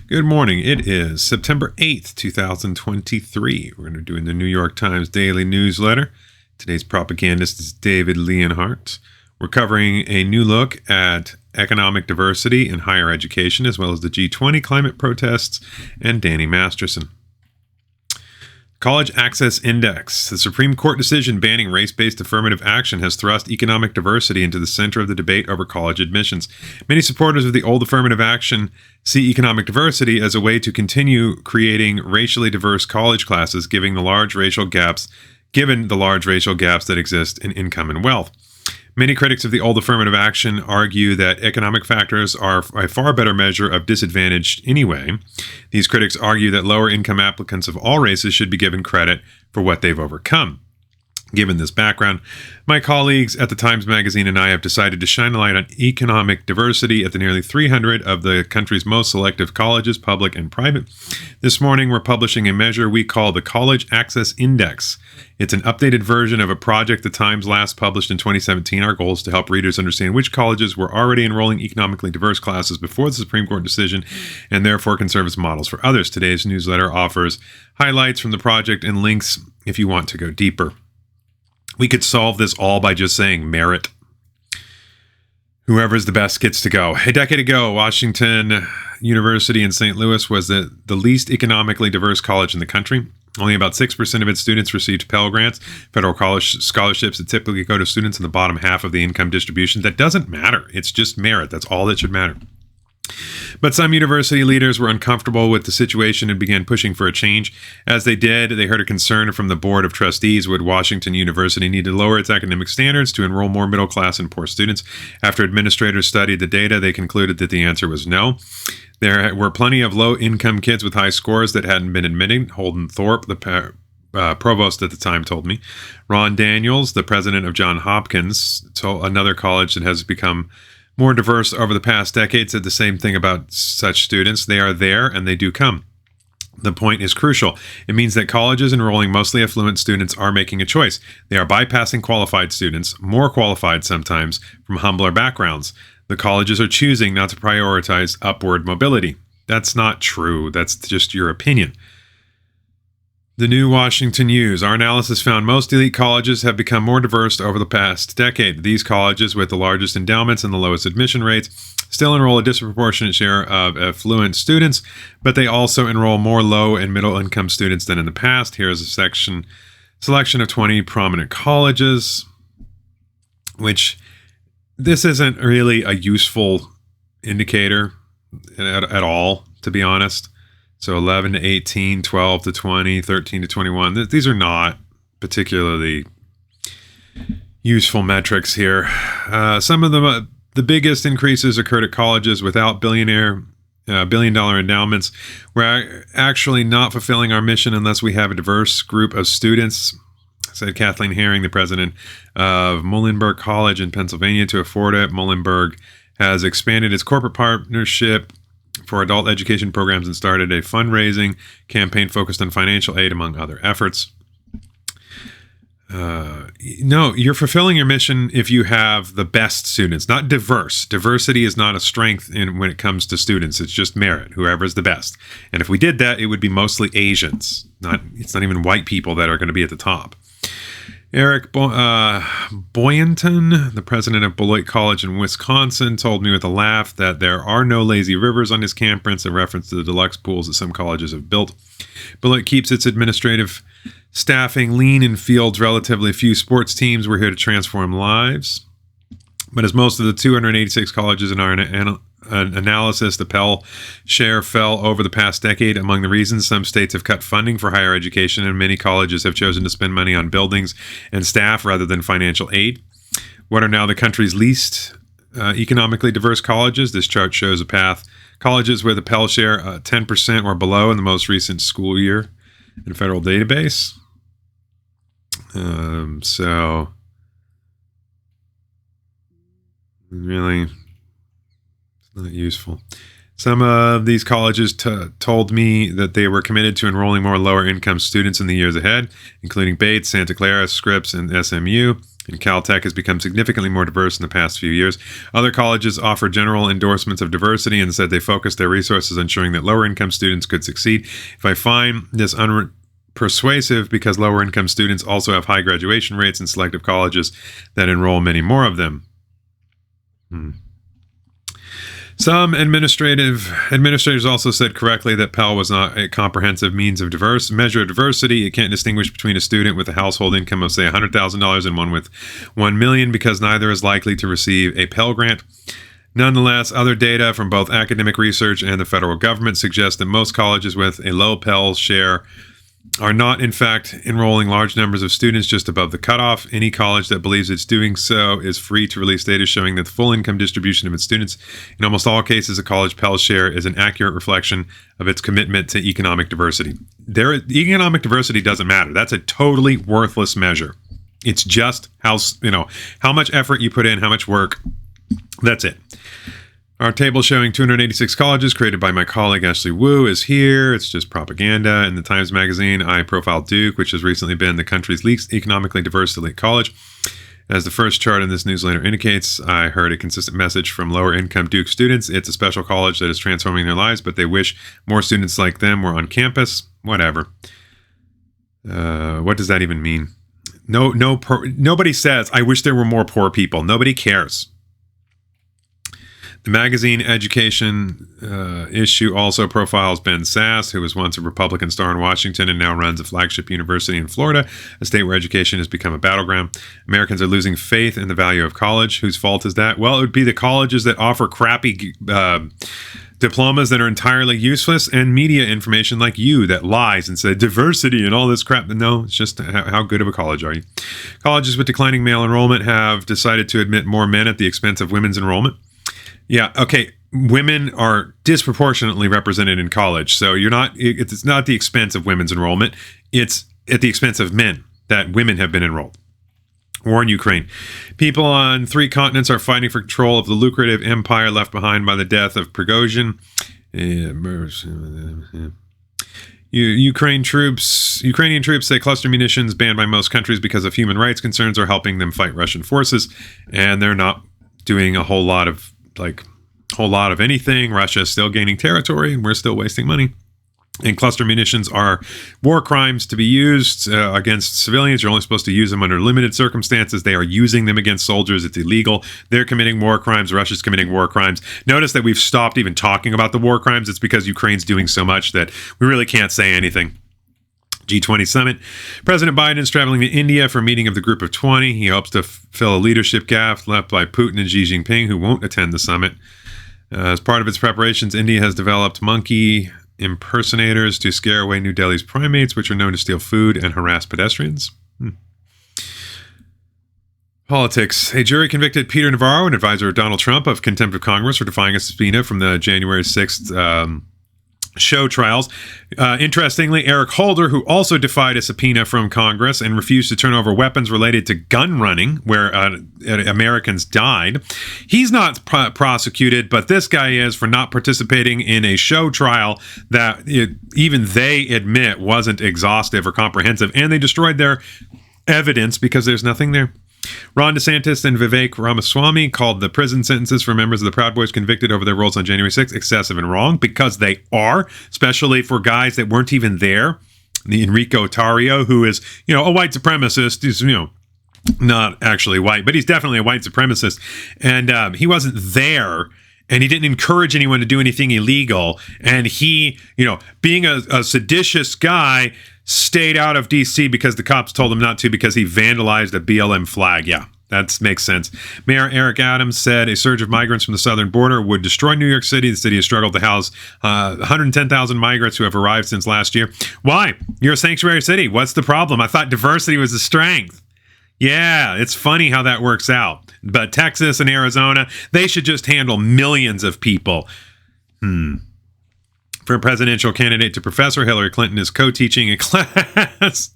Good morning. It is September 8th, 2023. We're going to be doing the New York Times Daily Newsletter. Today's propagandist is David Leonhardt. We're covering a new look at economic diversity in higher education, as well as the G20 climate protests and Danny Masterson. College Access Index. The Supreme Court decision banning race-based affirmative action has thrust economic diversity into the center of the debate over college admissions. Many supporters of the old affirmative action see economic diversity as a way to continue creating racially diverse college classes, given the large racial gaps that exist in income and wealth. Many critics of the old affirmative action argue that economic factors are a far better measure of disadvantage anyway. These critics argue that lower income applicants of all races should be given credit for what they've overcome. Given this background, my colleagues at the Times Magazine and I have decided to shine a light on economic diversity at the nearly 300 of the country's most selective colleges, public and private. This morning, we're publishing a measure we call the College Access Index. It's an updated version of a project the Times last published in 2017. Our goal is to help readers understand which colleges were already enrolling economically diverse classes before the Supreme Court decision and therefore can serve as models for others. Today's newsletter offers highlights from the project and links if you want to go deeper. We could solve this all by just saying merit. Whoever's the best gets to go. A decade ago, Washington University in St. Louis was the least economically diverse college in the country. Only about 6% of its students received Pell grants, federal college scholarships that typically go to students in the bottom half of the income distribution. That doesn't matter. It's just merit. That's all that should matter. But some university leaders were uncomfortable with the situation and began pushing for a change. As they did, they heard a concern from the Board of Trustees: would Washington University need to lower its academic standards to enroll more middle-class and poor students? After administrators studied the data, they concluded that the answer was no. There were plenty of low-income kids with high scores that hadn't been admitted. Holden Thorpe, the provost at the time, told me. Ron Daniels, the president of Johns Hopkins, told another college that has become more diverse over the past decade, said the same thing about such students. They are there and they do come. The point is crucial. It means that colleges enrolling mostly affluent students are making a choice. They are bypassing qualified students, more qualified sometimes, from humbler backgrounds. The colleges are choosing not to prioritize upward mobility. That's not true. That's just your opinion. The New Washington News. Our analysis found most elite colleges have become more diverse over the past decade. These colleges with the largest endowments and the lowest admission rates still enroll a disproportionate share of affluent students, but they also enroll more low and middle income students than in the past. Here's a selection of 20 prominent colleges, which this isn't really a useful indicator at all, to be honest. So 11 to 18, 12 to 20, 13 to 21. These are not particularly useful metrics here. Some of them, the biggest increases occurred at colleges without billion-dollar endowments. We're actually not fulfilling our mission unless we have a diverse group of students, said Kathleen Herring, the president of Muhlenberg College in Pennsylvania. To afford it, Muhlenberg has expanded its corporate partnership for adult education programs and started a fundraising campaign focused on financial aid, among other efforts. No, you're fulfilling your mission if you have the best students, not diverse. Diversity is not a strength when it comes to students. It's just merit, whoever's the best. And if we did that, it would be mostly Asians. It's not even white people that are going to be at the top. Eric Boyanton, the president of Beloit College in Wisconsin, told me with a laugh that there are no lazy rivers on his campus, a reference to the deluxe pools that some colleges have built. Beloit keeps its administrative staffing lean and fields relatively few sports teams. We're here to transform lives. But as most of the 286 colleges in our analysis, the Pell share fell over the past decade. Among the reasons, some states have cut funding for higher education, and many colleges have chosen to spend money on buildings and staff rather than financial aid. What are now the country's least economically diverse colleges? This chart shows a path. Colleges with a Pell share 10% or below in the most recent school year in a federal database. So really, it's not useful. Some of these colleges told me that they were committed to enrolling more lower-income students in the years ahead, including Bates, Santa Clara, Scripps, and SMU. And Caltech has become significantly more diverse in the past few years. Other colleges offer general endorsements of diversity and said they focused their resources on ensuring that lower-income students could succeed. If I find this persuasive because lower-income students also have high graduation rates in selective colleges that enroll many more of them. Some administrators also said correctly that Pell was not a comprehensive measure of diversity. It can't distinguish between a student with a household income of, say, $100,000 and one with $1 million because neither is likely to receive a Pell grant. Nonetheless, other data from both academic research and the federal government suggest that most colleges with a low Pell share are not, in fact, enrolling large numbers of students just above the cutoff. Any college that believes it's doing so is free to release data showing that the full income distribution of its students. In almost all cases, a college Pell share is an accurate reflection of its commitment to economic diversity. Economic diversity doesn't matter. That's a totally worthless measure. It's just how much effort you put in, how much work. That's it. Our table showing 286 colleges created by my colleague Ashley Wu is here. It's just propaganda. In the Times Magazine, I profiled Duke, which has recently been the country's least economically diverse elite college. As the first chart in this newsletter indicates, I heard a consistent message from lower-income Duke students. It's a special college that is transforming their lives, but they wish more students like them were on campus. Whatever. What does that even mean? Nobody says, I wish there were more poor people. Nobody cares. The magazine education issue also profiles Ben Sass, who was once a Republican star in Washington and now runs a flagship university in Florida, a state where education has become a battleground. Americans are losing faith in the value of college. Whose fault is that? Well, it would be the colleges that offer crappy diplomas that are entirely useless and media information like you that lies and says diversity and all this crap. No, it's just how good of a college are you? Colleges with declining male enrollment have decided to admit more men at the expense of women's enrollment. Yeah, okay. Women are disproportionately represented in college. So it's not at the expense of women's enrollment. It's at the expense of men that women have been enrolled. War in Ukraine. People on 3 continents are fighting for control of the lucrative empire left behind by the death of Prigozhin. Ukrainian troops say cluster munitions banned by most countries because of human rights concerns are helping them fight Russian forces. And they're not doing a whole lot of anything. Russia is still gaining territory and we're still wasting money. And cluster munitions are war crimes to be used against civilians. You're only supposed to use them under limited circumstances. They are using them against soldiers. It's illegal. They're committing war crimes. Russia's committing war crimes. Notice that we've stopped even talking about the war crimes. It's because Ukraine's doing so much that we really can't say anything. G20 summit. President Biden is traveling to India for a meeting of the Group of 20. He hopes to fill a leadership gap left by Putin and Xi Jinping, who won't attend the summit. As part of its preparations, India has developed monkey impersonators to scare away New Delhi's primates, which are known to steal food and harass pedestrians. Politics. A jury convicted Peter Navarro, an advisor of Donald Trump, of contempt of Congress for defying a subpoena from the January 6th show trials. Interestingly, Eric Holder, who also defied a subpoena from Congress and refused to turn over weapons related to gun running, where Americans died, he's not prosecuted, but this guy is for not participating in a show trial that even they admit wasn't exhaustive or comprehensive, and they destroyed their evidence because there's nothing there. Ron DeSantis and Vivek Ramaswamy called the prison sentences for members of the Proud Boys convicted over their roles on January 6th excessive and wrong, because they are, especially for guys that weren't even there. The Enrico Tarrio, who is, a white supremacist, he's, not actually white, but he's definitely a white supremacist. And he wasn't there, and he didn't encourage anyone to do anything illegal. And he, being a seditious guy, stayed out of D.C. because the cops told him not to, because he vandalized a BLM flag. Yeah, that makes sense. Mayor Eric Adams said a surge of migrants from the southern border would destroy New York City. The city has struggled to house 110,000 migrants who have arrived since last year. Why? You're a sanctuary city. What's the problem? I thought diversity was a strength. Yeah, it's funny how that works out. But Texas and Arizona, they should just handle millions of people. For a presidential candidate to professor, Hillary Clinton is co-teaching a class.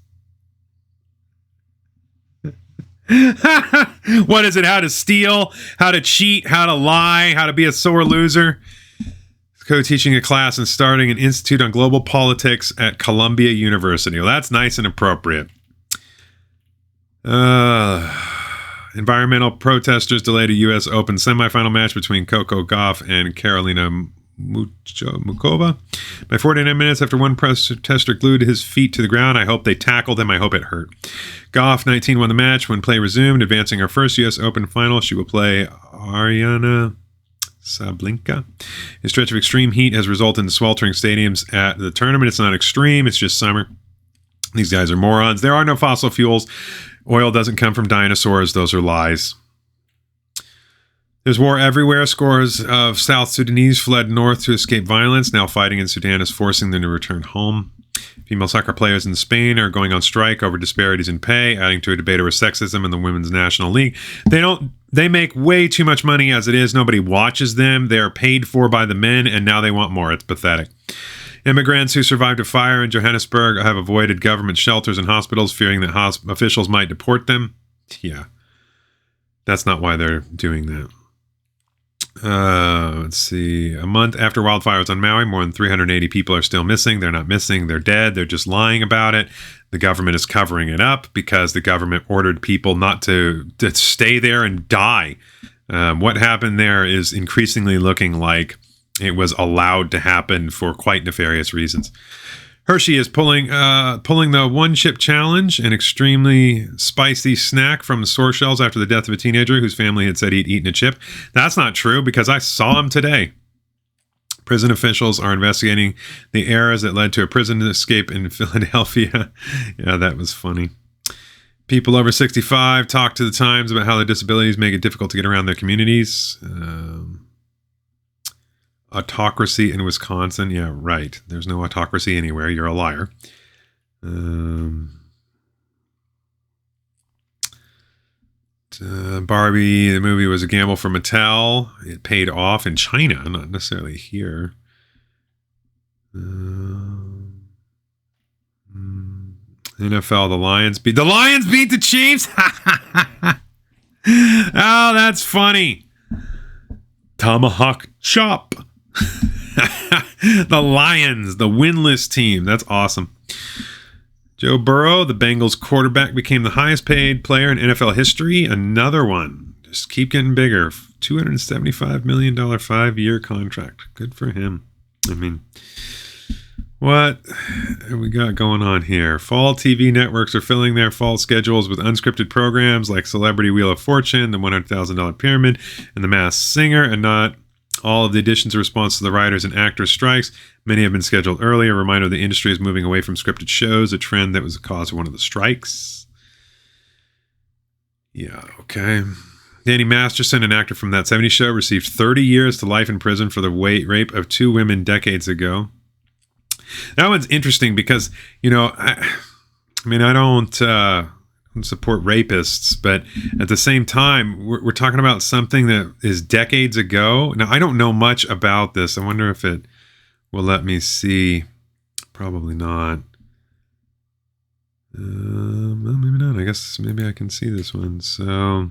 What is it? How to steal, how to cheat, how to lie, how to be a sore loser. co-teaching a class and starting an institute on global politics at Columbia University. Well, that's nice and appropriate. Environmental protesters delayed a U.S. Open semifinal match between Coco Gauff and Karolina Mukova. By 49 minutes after one protester glued his feet to the ground, I hope they tackled him. I hope it hurt. Gauff, 19, won the match when play resumed, advancing her first U.S. Open final. She will play Ariana Sablinka. A stretch of extreme heat has resulted in sweltering stadiums at the tournament. It's not extreme, it's just summer. These guys are morons. There are no fossil fuels. Oil doesn't come from dinosaurs. Those are lies. There's war everywhere. Scores of South Sudanese fled north to escape violence. Now fighting in Sudan is forcing them to return home. Female soccer players in Spain are going on strike over disparities in pay, adding to a debate over sexism in the Women's National League. They make way too much money as it is. Nobody watches them. They are paid for by the men, and now they want more. It's pathetic. Immigrants who survived a fire in Johannesburg have avoided government shelters and hospitals, fearing that officials might deport them. Yeah, that's not why they're doing that. Let's see. A month after wildfires on Maui, more than 380 people are still missing. They're not missing. They're dead. They're just lying about it. The government is covering it up because the government ordered people not to stay there and die. What happened there is increasingly looking like it was allowed to happen for quite nefarious reasons. Hershey is pulling the one-chip challenge, an extremely spicy snack from the store shelves after the death of a teenager whose family had said he'd eaten a chip. That's not true because I saw him today. Prison officials are investigating the errors that led to a prison escape in Philadelphia. Yeah, that was funny. People over 65 talk to the Times about how their disabilities make it difficult to get around their communities. Autocracy in Wisconsin. Yeah, right. There's no autocracy anywhere. You're a liar. Barbie, the movie, was a gamble for Mattel. It paid off in China, not necessarily here. NFL, the Lions beat the Chiefs. Oh, that's funny. Tomahawk chop. The Lions, the winless team. That's awesome. Joe Burrow, the Bengals quarterback, became the highest paid player in NFL history. Another one. Just keep getting bigger. $275 million 5-year contract. Good for him. I mean, what have we got going on here? Fall TV networks are filling their fall schedules with unscripted programs like Celebrity Wheel of Fortune, The $100,000 Pyramid, and The Masked Singer, and not all of the additions are response to the writers and actors' strikes. Many have been scheduled early. A reminder, the industry is moving away from scripted shows, a trend that was the cause of one of the strikes. Yeah, okay. Danny Masterson, an actor from That 70s Show, received 30 years to life in prison for the rape of 2 women decades ago. That one's interesting because, I don't support rapists, but at the same time, we're talking about something that is decades ago. Now, I don't know much about this. I wonder if it will let me see. Probably not. Well, maybe not. I guess maybe I can see this one. So,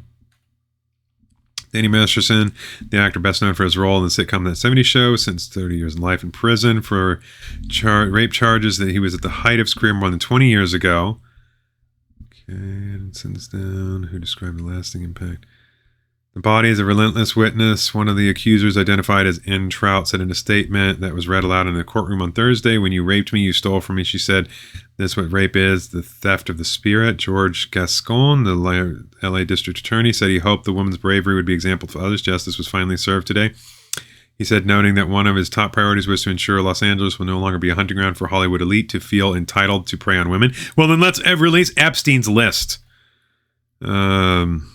Danny Masterson, the actor best known for his role in the sitcom That 70s Show, since 30 years in life in prison for rape charges that he was at the height of his career more than 20 years ago. And sends down, who described the lasting impact. The body is a relentless witness. One of the accusers, identified as N. Trout, said in a statement that was read aloud in the courtroom on Thursday, "When you raped me, you stole from me," she said. "This is what rape is, the theft of the spirit." George Gascon, the LA District Attorney, said he hoped the woman's bravery would be example for others. Justice was finally served today. He said, noting that one of his top priorities was to ensure Los Angeles will no longer be a hunting ground for Hollywood elite to feel entitled to prey on women. Well, then let's release Epstein's list. Sean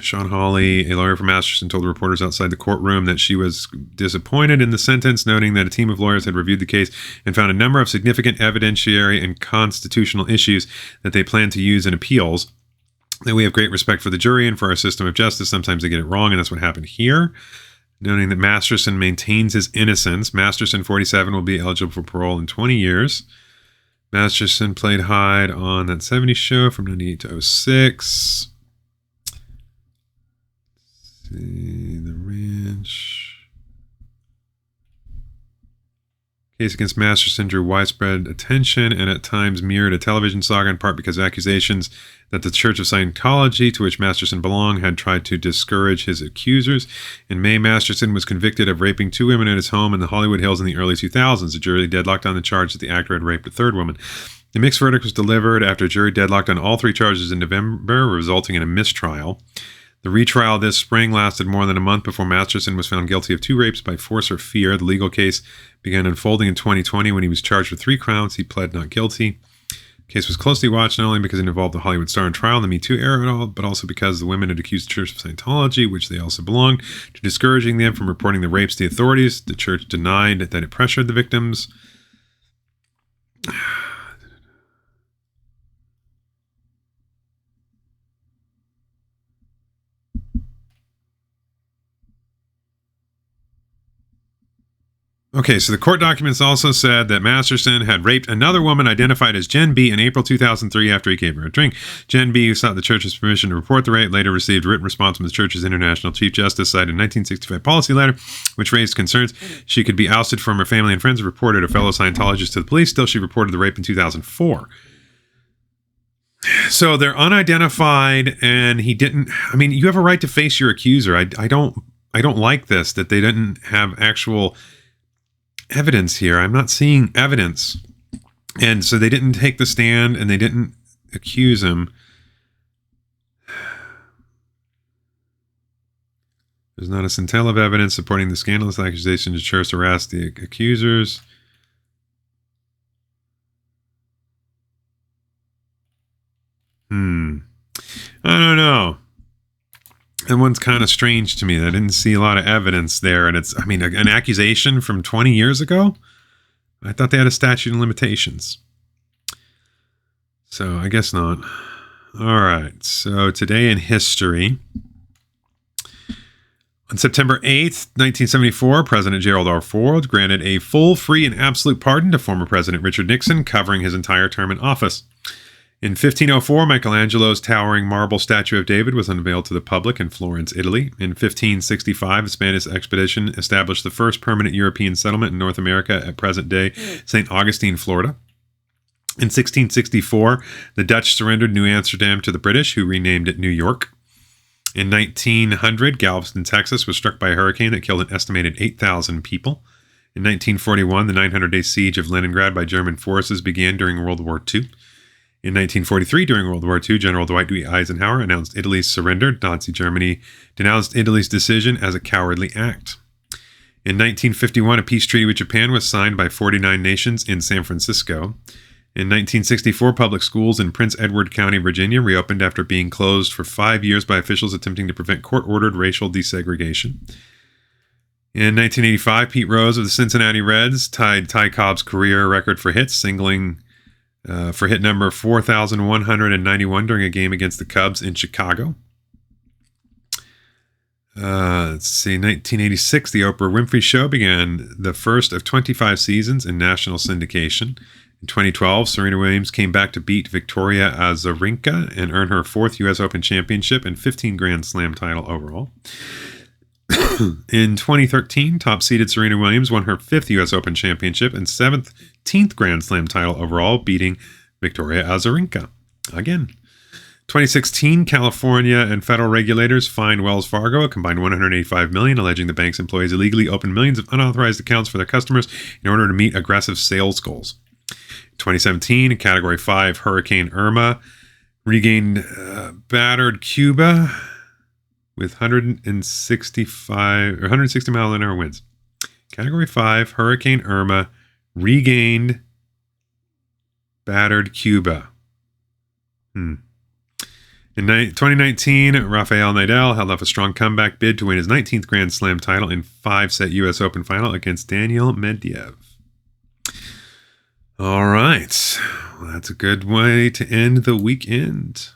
Hawley, a lawyer for Masterson, told reporters outside the courtroom that she was disappointed in the sentence, noting that a team of lawyers had reviewed the case and found a number of significant evidentiary and constitutional issues that they plan to use in appeals. That we have great respect for the jury and for our system of justice. Sometimes they get it wrong, and that's what happened here. Noting that Masterson maintains his innocence. Masterson, 47, will be eligible for parole in 20 years. Masterson played Hyde on That 70s Show from 98 to 06. Let's see, The Ranch. Case against Masterson drew widespread attention and at times mirrored a television saga, in part because of accusations that the Church of Scientology, to which Masterson belonged, had tried to discourage his accusers. In May, Masterson was convicted of raping 2 women at his home in the Hollywood Hills in the early 2000s. The jury deadlocked on the charge that the actor had raped a 3rd woman. The mixed verdict was delivered after a jury deadlocked on all 3 charges in November, resulting in a mistrial. The retrial this spring lasted more than a month before Masterson was found guilty of 2 rapes by force or fear. The legal case began unfolding in 2020 when he was charged with 3 counts. He pled not guilty. The case was closely watched not only because it involved the Hollywood star in trial in the Me Too era, but also because the women had accused the Church of Scientology, which they also belonged, to discouraging them from reporting the rapes to the authorities. The church denied that it pressured the victims. Okay, so the court documents also said that Masterson had raped another woman identified as Jen B. in April 2003 after he gave her a drink. Jen B., who sought the church's permission to report the rape, later received a written response from the church's international chief justice, cited a 1965 policy letter, which raised concerns she could be ousted from her family and friends, reported a fellow Scientologist to the police. Still, she reported the rape in 2004. So they're unidentified, and he didn't... I mean, you have a right to face your accuser. I don't like this, that they didn't have actual evidence here. I'm not seeing evidence. And so they didn't take the stand and they didn't accuse him. There's not a scintilla of evidence supporting the scandalous accusation. The church harassed the accusers. I don't know. That one's kind of strange to me. I didn't see a lot of evidence there. And it's, I mean, an accusation from 20 years ago? I thought they had a statute of limitations. So I guess not. All right. So today in history. On September 8th, 1974, President Gerald R. Ford granted a full, free, and absolute pardon to former President Richard Nixon, covering his entire term in office. In 1504, Michelangelo's towering marble statue of David was unveiled to the public in Florence, Italy. In 1565, a Spanish expedition established the first permanent European settlement in North America at present-day St. Augustine, Florida. In 1664, the Dutch surrendered New Amsterdam to the British, who renamed it New York. In 1900, Galveston, Texas was struck by a hurricane that killed an estimated 8,000 people. In 1941, the 900-day siege of Leningrad by German forces began during World War II. In 1943, during World War II, General Dwight D. Eisenhower announced Italy's surrender. Nazi Germany denounced Italy's decision as a cowardly act. In 1951, a peace treaty with Japan was signed by 49 nations in San Francisco. In 1964, public schools in Prince Edward County, Virginia, reopened after being closed for 5 years by officials attempting to prevent court-ordered racial desegregation. In 1985, Pete Rose of the Cincinnati Reds tied Ty Cobb's career record for hits, singling for hit number 4,191 during a game against the Cubs in Chicago. Let's see, 1986, The Oprah Winfrey Show began the first of 25 seasons in national syndication. In 2012, Serena Williams came back to beat Victoria Azarenka and earn her 4th U.S. Open championship and 15th Grand Slam title overall. In 2013, top-seeded Serena Williams won her 5th U.S. Open championship and 17th Grand Slam title overall, beating Victoria Azarenka again. 2016, California and federal regulators fined Wells Fargo a combined $185 million, alleging the bank's employees illegally opened millions of unauthorized accounts for their customers in order to meet aggressive sales goals. 2017, Category 5 Hurricane Irma regained battered Cuba with 160 mile an hour winds. Category 5 Hurricane Irma regained battered Cuba. In 2019, Rafael Nadal held off a strong comeback bid to win his 19th Grand Slam title in 5-set U.S. Open final against Daniil Medvedev. All right. Well, that's a good way to end the weekend.